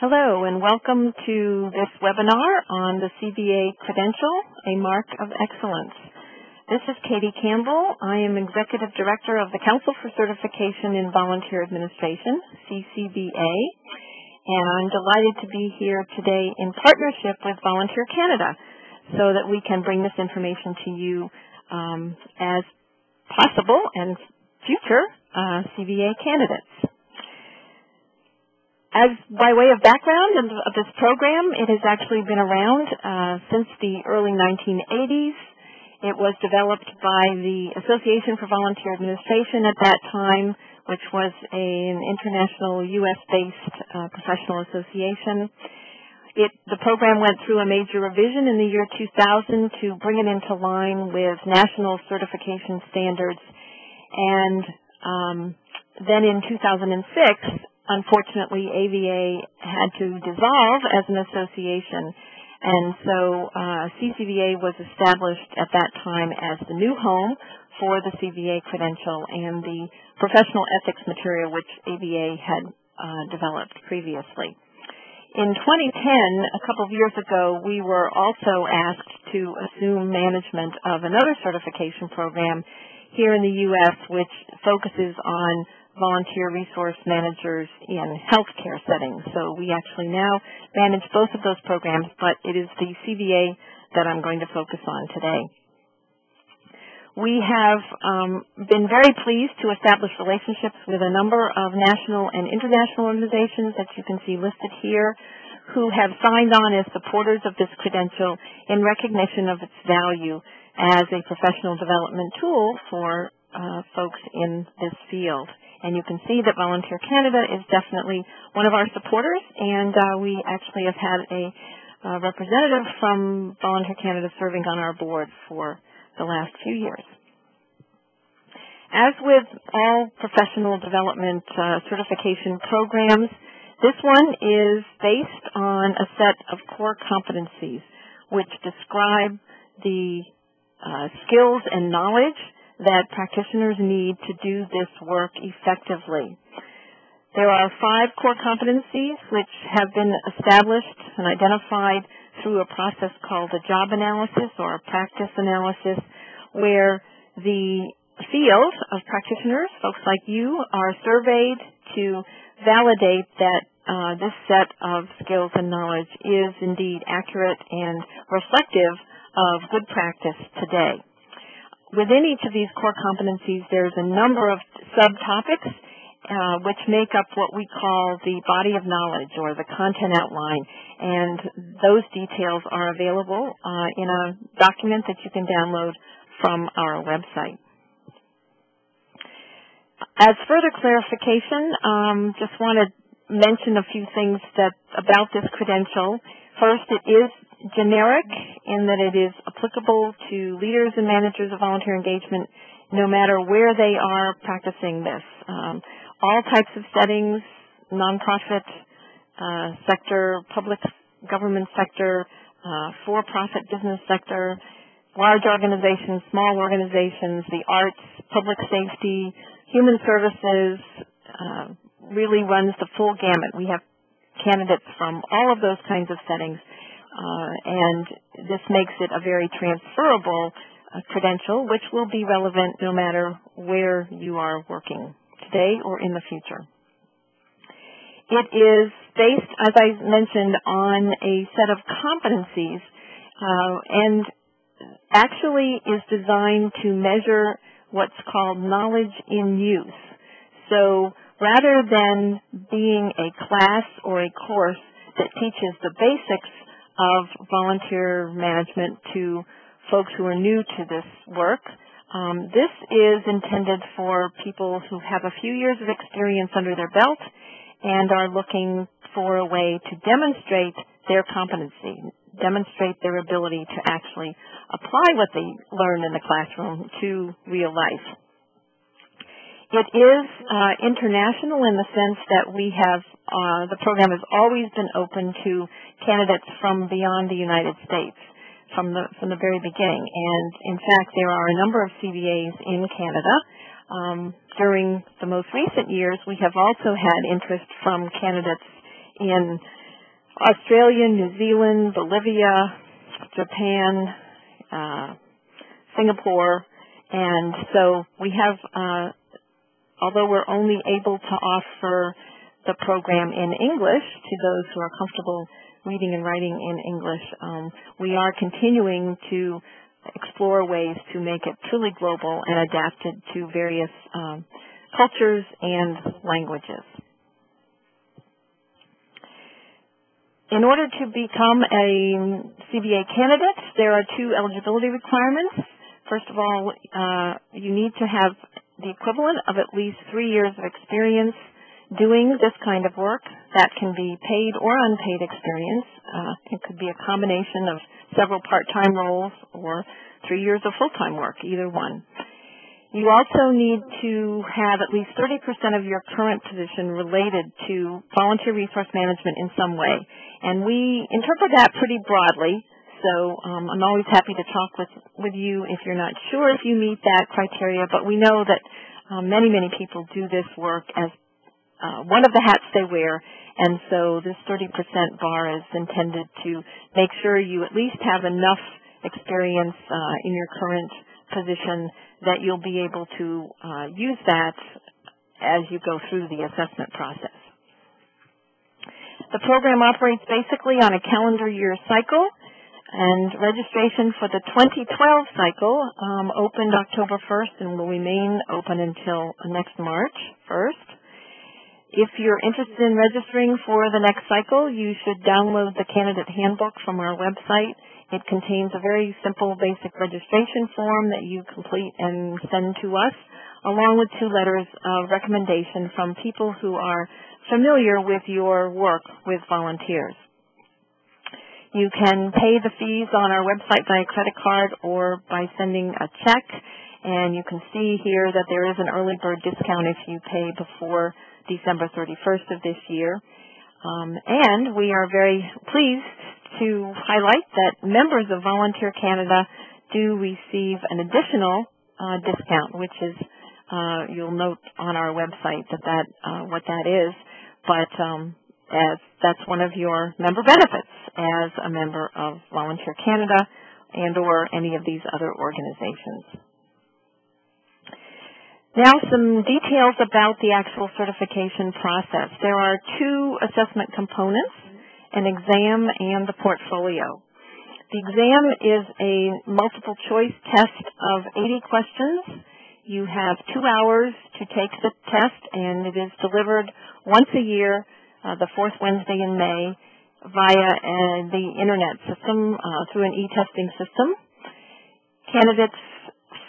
Hello and welcome to this webinar on the CVA Credential, a Mark of Excellence. This is Katie Campbell. I am Executive Director of the Council for Certification in Volunteer Administration, CCVA, and I'm delighted to be here today in partnership with Volunteer Canada so that we can bring this information to you as possible and future CVA candidates. As by way of background of this program, it has actually been around since the early 1980s. It was developed by the Association for Volunteer Administration at that time, which was an international U.S.-based professional association. The program went through a major revision in the year 2000 to bring it into line with national certification standards. And then in 2006, unfortunately, AVA had to dissolve as an association, and so CCVA was established at that time as the new home for the CVA credential and the professional ethics material which AVA had developed previously. In 2010, a couple of years ago, we were also asked to assume management of another certification program here in the U.S., which focuses on volunteer resource managers in healthcare settings. So we actually now manage both of those programs, but it is the CVA that I'm going to focus on today. We have been very pleased to establish relationships with a number of national and international organizations that you can see listed here who have signed on as supporters of this credential in recognition of its value as a professional development tool for folks in this field. And you can see that Volunteer Canada is definitely one of our supporters, and we actually have had a representative from Volunteer Canada serving on our board for the last few years. As with all professional development certification programs, this one is based on a set of core competencies which describe the skills and knowledge that practitioners need to do this work effectively. There are 5 core competencies which have been established and identified through a process called a job analysis or a practice analysis, where the field of practitioners, folks like you, are surveyed to validate that this set of skills and knowledge is indeed accurate and reflective of good practice today. Within each of these core competencies, there's a number of subtopics which make up what we call the body of knowledge or the content outline, and those details are available in a document that you can download from our website. As further clarification, just want to mention a few things about this credential. First, it is generic in that it is applicable to leaders and managers of volunteer engagement no matter where they are practicing this. All types of settings, nonprofit sector, public government sector, for-profit business sector, large organizations, small organizations, the arts, public safety, human services, really runs the full gamut. We have candidates from all of those kinds of settings. And this makes it a very transferable credential, which will be relevant no matter where you are working today or in the future. It is based, as I mentioned, on a set of competencies and actually is designed to measure what's called knowledge in use. So rather than being a class or a course that teaches the basics of volunteer management to folks who are new to this work, this is intended for people who have a few years of experience under their belt and are looking for a way to demonstrate their competency, demonstrate their ability to actually apply what they learn in the classroom to real life. It is international in the sense that we have, the program has always been open to candidates from beyond the United States from the very beginning. And in fact, there are a number of CVAs in Canada. During the most recent years, we have also had interest from candidates in Australia, New Zealand, Bolivia, Japan, Singapore, and so we have, although we're only able to offer the program in English to those who are comfortable reading and writing in English, we are continuing to explore ways to make it truly global and adapted to various cultures and languages. In order to become a CVA candidate, there are 2 eligibility requirements. First of all, you need to have the equivalent of at least 3 years of experience doing this kind of work. That can be paid or unpaid experience. It could be a combination of several part-time roles or 3 years of full-time work, either one. You also need to have at least 30% of your current position related to volunteer resource management in some way. And we interpret that pretty broadly, so I'm always happy to talk with you if you're not sure if you meet that criteria, but we know that many people do this work as one of the hats they wear, and so this 30% bar is intended to make sure you at least have enough experience in your current position that you'll be able to use that as you go through the assessment process. The program operates basically on a calendar year cycle, and registration for the 2012 cycle opened October 1st and will remain open until next March 1st. If you're interested in registering for the next cycle, you should download the candidate handbook from our website. It contains a very simple basic registration form that you complete and send to us, along with 2 letters of recommendation from people who are familiar with your work with volunteers. You can pay the fees on our website by credit card or by sending a check, and you can see here that there is an early bird discount if you pay before December 31st of this year. And we are very pleased to highlight that members of Volunteer Canada do receive an additional discount, which is, you'll note on our website that what that is, but as that's one of your member benefits as a member of Volunteer Canada and or any of these other organizations. Now some details about the actual certification process. There are 2 assessment components, an exam and the portfolio. The exam is a multiple choice test of 80 questions. You have 2 hours to take the test, and it is delivered once a year, the 4th Wednesday in May, via the internet system through an e-testing system. Candidates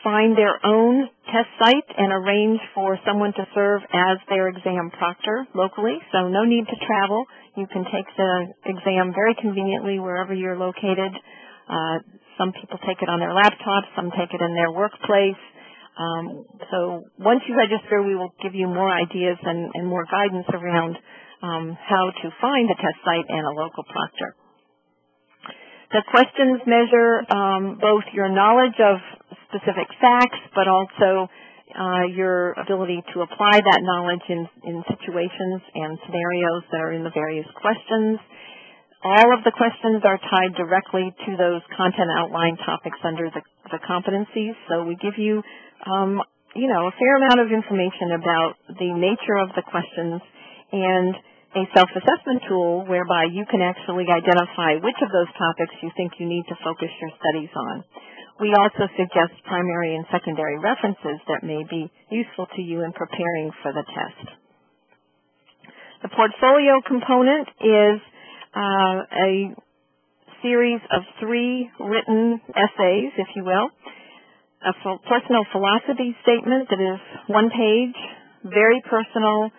find their own test site and arrange for someone to serve as their exam proctor locally, so no need to travel. You can take the exam very conveniently wherever you're located. Some people take it on their laptops, some take it in their workplace. So once you register, we will give you more ideas and more guidance around how to find a test site and a local proctor. The questions measure both your knowledge of specific facts, but also your ability to apply that knowledge in situations and scenarios that are in the various questions. All of the questions are tied directly to those content outline topics under the competencies, so we give you, a fair amount of information about the nature of the questions and a self-assessment tool whereby you can actually identify which of those topics you think you need to focus your studies on. We also suggest primary and secondary references that may be useful to you in preparing for the test. The portfolio component is a series of 3 written essays, if you will, a personal philosophy statement that is 1 page, very personal,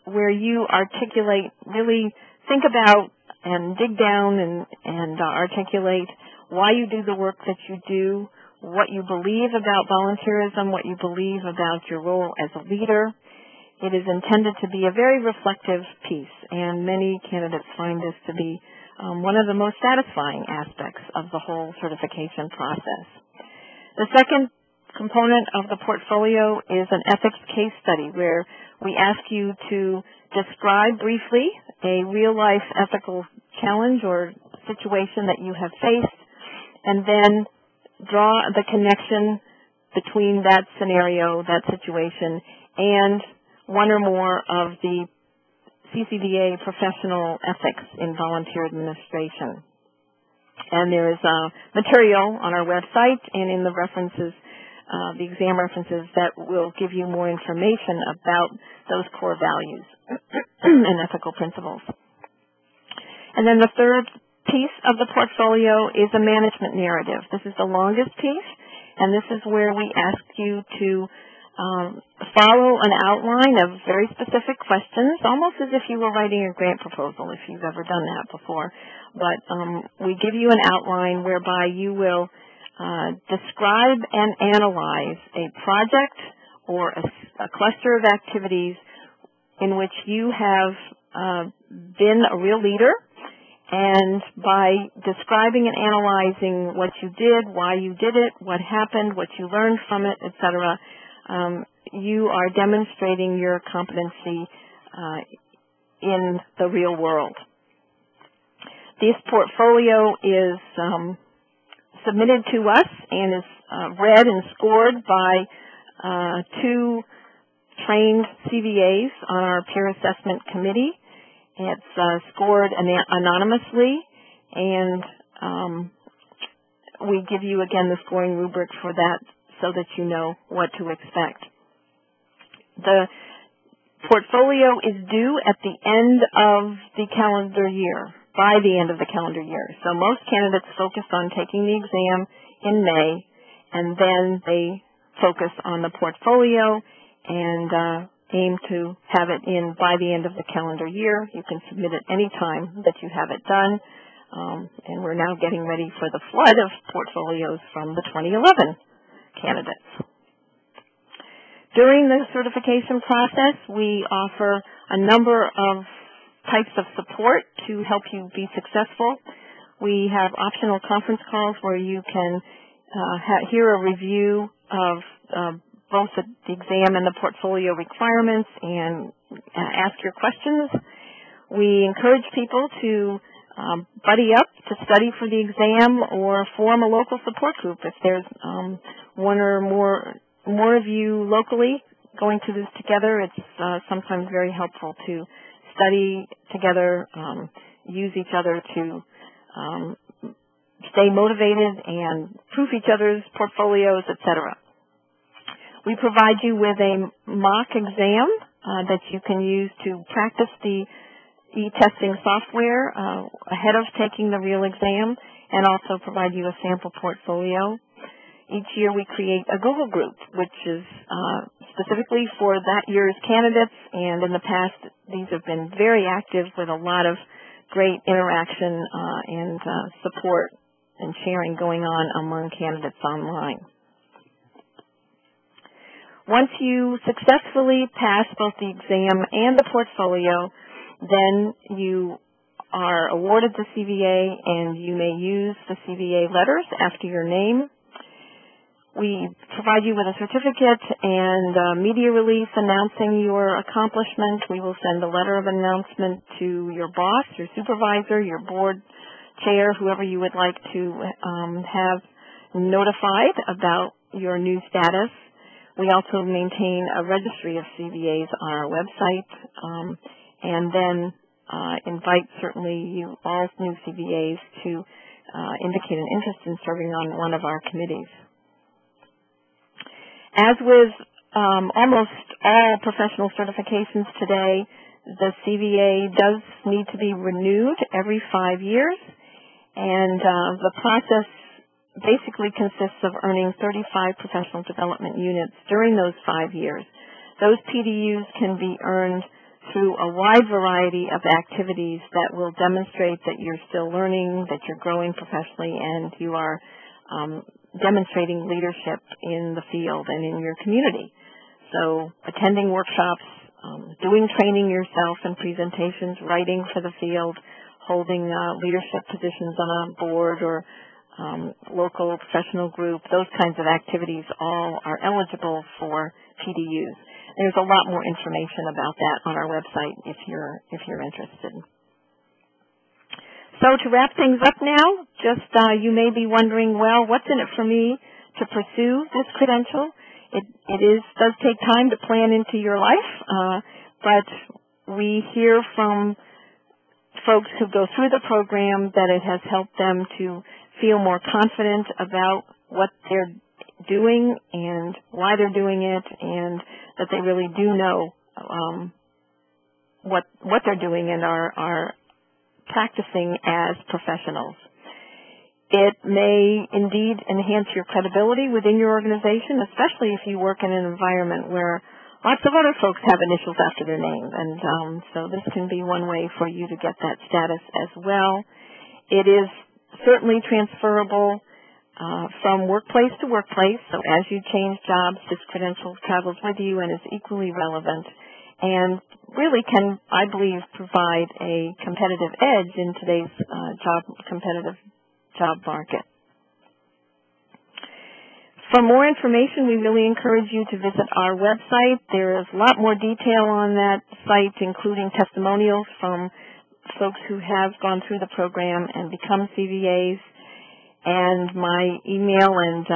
where you articulate, really think about and dig down and articulate why you do the work that you do, what you believe about volunteerism, what you believe about your role as a leader. It is intended to be a very reflective piece, and many candidates find this to be one of the most satisfying aspects of the whole certification process. The second component of the portfolio is an ethics case study where we ask you to describe briefly a real-life ethical challenge or situation that you have faced, and then draw the connection between that scenario, that situation, and one or more of the CCVA professional ethics in volunteer administration. And there is material on our website and in the references, the exam references, that will give you more information about those core values and ethical principles. And then the third piece of the portfolio is a management narrative. This is the longest piece, and this is where we ask you to follow an outline of very specific questions, almost as if you were writing a grant proposal, if you've ever done that before. But we give you an outline whereby you will describe and analyze a project or a cluster of activities in which you have been a real leader, and by describing and analyzing what you did, why you did it, what happened, what you learned from it, etc., you are demonstrating your competency in the real world. This portfolio is submitted to us and is read and scored by 2 trained CVAs on our peer assessment committee. It's scored anonymously, and we give you, again, the scoring rubric for that so that you know what to expect. The portfolio is due at the end of the calendar year, by the end of the calendar year. So most candidates focus on taking the exam in May, and then they focus on the portfolio and aim to have it in by the end of the calendar year. You can submit it any time that you have it done, and we're now getting ready for the flood of portfolios from the 2011 candidates. During the certification process, we offer a number of types of support to help you be successful. We have optional conference calls where you can hear a review of both the exam and the portfolio requirements and ask your questions. We encourage people to buddy up to study for the exam or form a local support group. If there's one or more of you locally going through this together, it's sometimes very helpful to study together, use each other to stay motivated and proof each other's portfolios, etc. We provide you with a mock exam that you can use to practice the e-testing software ahead of taking the real exam, and also provide you a sample portfolio. Each year we create a Google group, which is specifically for that year's candidates, and in the past these have been very active with a lot of great interaction and support and sharing going on among candidates online. Once you successfully pass both the exam and the portfolio, then you are awarded the CVA, and you may use the CVA letters after your name. We provide you with a certificate and a media release announcing your accomplishment. We will send a letter of announcement to your boss, your supervisor, your board chair, whoever you would like to have notified about your new status. We also maintain a registry of CVAs on our website, and then invite certainly you all new CVAs to indicate an interest in serving on one of our committees. As with almost all professional certifications today, the CVA does need to be renewed every 5 years, and the process basically consists of earning 35 professional development units during those 5 years. Those PDUs can be earned through a wide variety of activities that will demonstrate that you're still learning, that you're growing professionally, and you are demonstrating leadership in the field and in your community. So attending workshops, doing training yourself and presentations, writing for the field, holding leadership positions on a board or local professional group, those kinds of activities all are eligible for PDUs. There's a lot more information about that on our website if you're interested. So to wrap things up now, just you may be wondering, well, what's in it for me to pursue this credential? It does take time to plan into your life, but we hear from folks who go through the program that it has helped them to feel more confident about what they're doing and why they're doing it, and that they really do know what they're doing and are practicing as professionals. It may indeed enhance your credibility within your organization, especially if you work in an environment where lots of other folks have initials after their name, and so this can be one way for you to get that status as well. It is certainly transferable from workplace to workplace, so as you change jobs, this credential travels with you and is equally relevant, and really can, I believe, provide a competitive edge in today's competitive job market. For more information, we really encourage you to visit our website. There is a lot more detail on that site, including testimonials from folks who have gone through the program and become CVAs. And my email and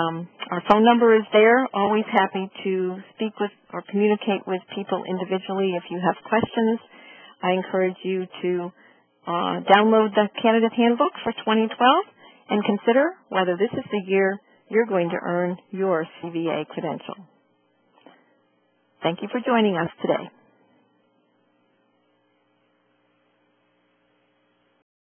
our phone number is there. Always happy to speak with or communicate with people individually if you have questions. I encourage you to download the Candidate Handbook for 2012 and consider whether this is the year you're going to earn your CVA credential. Thank you for joining us today.